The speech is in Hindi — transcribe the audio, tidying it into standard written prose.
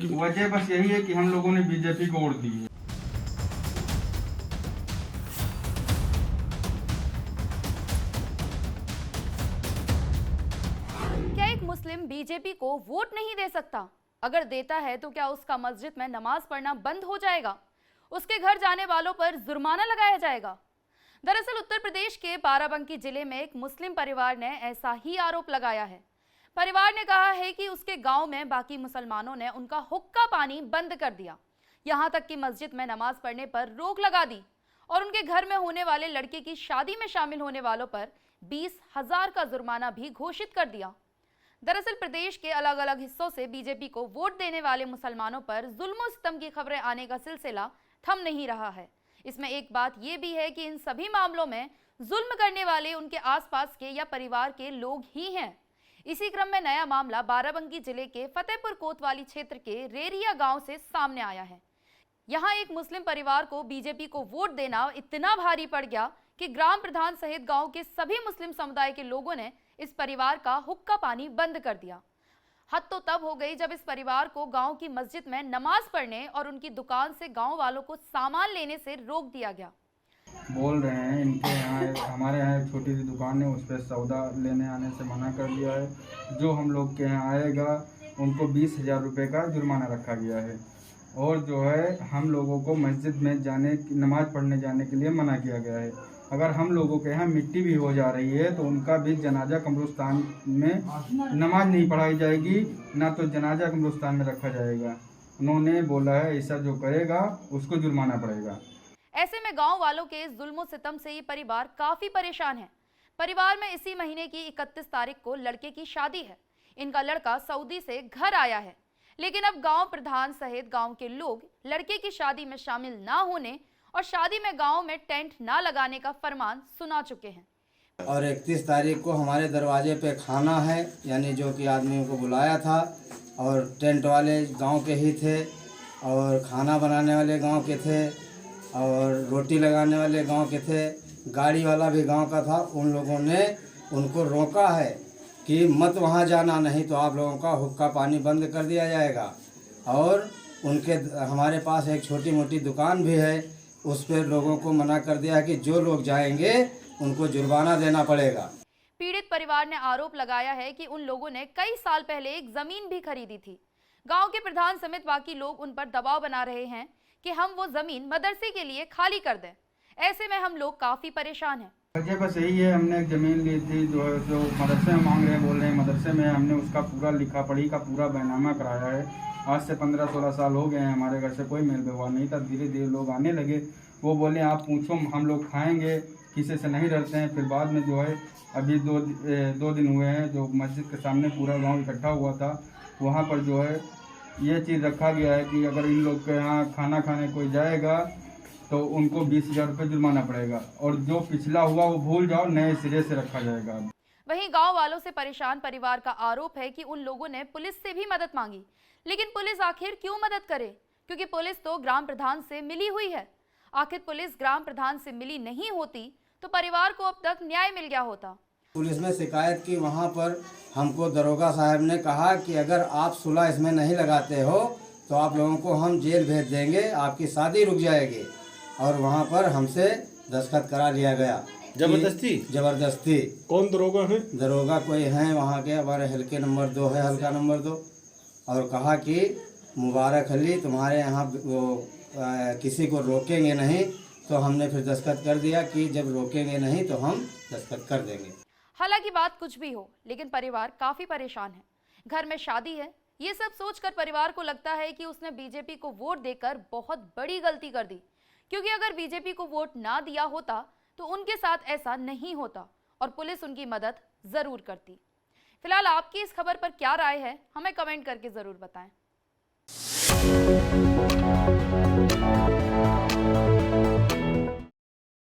की वजह बस यही है कि हम लोगों ने बीजेपी को वोट दी है। क्या एक मुस्लिम बीजेपी को वोट नहीं दे सकता? अगर देता है तो क्या उसका मस्जिद में नमाज पढ़ना बंद हो जाएगा? उसके घर जाने वालों पर जुर्माना लगाया जाएगा? दरअसल उत्तर प्रदेश के बाराबंकी जिले में एक मुस्लिम परिवार ने ऐसा ही आरोप लगाया है। परिवार ने कहा है कि उसके गांव में बाकी मुसलमानों ने उनका हुक्का पानी बंद कर दिया, यहां तक कि मस्जिद में नमाज पढ़ने पर रोक लगा दी और उनके घर में होने वाले लड़के की शादी में शामिल होने वालों पर 20,000 का जुर्माना भी घोषित कर दिया। दरअसल प्रदेश के अलग अलग हिस्सों से बीजेपी को वोट देने वाले मुसलमानों पर जुल्म सितम की खबरें आने का सिलसिला थम नहीं रहा है। इसमें एक बात यह भी है कि इन सभी मामलों में जुल्म करने वाले उनके आसपास के या परिवार के लोग ही हैं। इसी क्रम में नया मामला बाराबंकी जिले के फतेहपुर कोतवाली क्षेत्र के रेरिया गांव से सामने आया है। यहां एक मुस्लिम परिवार को बीजेपी को वोट देना इतना भारी पड़ गया कि ग्राम प्रधान सहित गांव के सभी मुस्लिम समुदाय के लोगों ने इस परिवार का हुक्का पानी बंद कर दिया। हद तो तब हो गई जब इस परिवार को गांव की मस्जिद में नमाज पढ़ने और उनकी दुकान से गांव वालों को सामान लेने से रोक दिया गया। बोल रहे हैं इनके यहाँ, हमारे यहाँ एक छोटी सी दुकान है, उस पर सौदा लेने आने से मना कर दिया है। जो हम लोग के यहाँ आएगा उनको 20,000 रुपये का जुर्माना रखा गया है और जो है हम लोगों को मस्जिद में नमाज पढ़ने जाने के लिए मना किया गया है। अगर हम लोगों के यहाँ मिट्टी भी हो जा रही है तो उनका भी जनाजा कब्रिस्तान में नमाज नहीं पढ़ाई जाएगी, ना तो जनाजा कब्रिस्तान में रखा जाएगा। उन्होंने बोला है ऐसा जो करेगा उसको जुर्माना पड़ेगा। ऐसे में गांव वालों के इस जुल्म सितम से ये परिवार काफी परेशान है। परिवार में इसी महीने की 31 तारीख को लड़के की शादी है। इनका लड़का सऊदी से घर आया है, लेकिन अब गांव प्रधान सहित गांव के लोग लड़के की शादी में शामिल ना होने और शादी में गांव में टेंट ना लगाने का फरमान सुना चुके हैं। और 31 तारीख को हमारे दरवाजे पे खाना है, यानी जो कि आदमियों को बुलाया था और टेंट वाले गांव के ही थे और खाना बनाने वाले गांव के थे और रोटी लगाने वाले गांव के थे, गाड़ी वाला भी गांव का था। उन लोगों ने उनको रोका है कि मत वहां जाना, नहीं तो आप लोगों का हुक्का पानी बंद कर दिया जाएगा। और हमारे पास एक छोटी मोटी दुकान भी है, उस पर लोगों को मना कर दिया है कि जो लोग जाएंगे उनको जुर्माना देना पड़ेगा। पीड़ित परिवार ने आरोप लगाया है कि उन लोगों ने कई साल पहले एक जमीन भी खरीदी थी। गांव के प्रधान समेत बाकी लोग उन पर दबाव बना रहे हैं कि हम वो जमीन मदरसे के लिए खाली कर दें। ऐसे में हम लोग काफी परेशान हैं। वजह बस यही है, हमने एक ज़मीन ली थी जो मदरसे में मांग रहे हैं, बोल रहे हैं मदरसे में। हमने उसका पूरा लिखा पढ़ी का पूरा बैनामा कराया है। आज से 15-16 साल हो गए हैं, हमारे घर से कोई मेल व्यवहार नहीं था। धीरे धीरे लोग आने लगे, वो बोले आप पूछो हम लोग खाएंगे, किसी से नहीं डरते हैं। फिर बाद में जो है अभी दो दिन हुए हैं, जो मस्जिद के सामने पूरा गाँव इकट्ठा हुआ था, वहाँ पर जो है ये चीज़ रखा गया है कि अगर इन लोग के यहाँ खाना खाने कोई जाएगा तो उनको 20,000 रुपये जुर्माना पड़ेगा और जो पिछला हुआ वो भूल जाओ, नए सिरे से रखा जाएगा। वहीं गांव वालों से परेशान परिवार का आरोप है कि उन लोगों ने पुलिस से भी मदद मांगी, लेकिन पुलिस आखिर क्यों मदद करे, क्योंकि पुलिस तो ग्राम प्रधान से मिली हुई है। आखिर पुलिस ग्राम प्रधान से मिली नहीं होती तो परिवार को अब तक न्याय मिल गया होता। पुलिस में शिकायत की, वहाँ पर हमको दरोगा साहब ने कहा कि अगर आप सुलह इसमें नहीं लगाते हो तो आप लोगों को हम जेल भेज देंगे, आपकी शादी रुक जाएगी। और वहाँ पर हमसे दस्तखत करा लिया गया। जबरदस्ती। कौन दरोगा है? दरोगा कोई हैं वहाँ के, हमारे हल्के नंबर 2 है, हल्का नंबर 2। और कहा कि मुबारक अली तुम्हारे यहाँ वो किसी को रोकेंगे नहीं। तो हमने फिर दस्तखत कर दिया कि जब रोकेंगे नहीं तो हम दस्तखत कर देंगे। हालांकि बात कुछ भी हो, लेकिन परिवार काफी परेशान है। घर में शादी है, ये सब सोचकर परिवार को लगता है कि उसने बीजेपी को वोट देकर बहुत बड़ी गलती कर दी, क्योंकि अगर बीजेपी को वोट ना दिया होता तो उनके साथ ऐसा नहीं होता और पुलिस उनकी मदद जरूर करती। फिलहाल आपकी इस खबर पर क्या राय है, हमें कमेंट करके जरूर बताएं।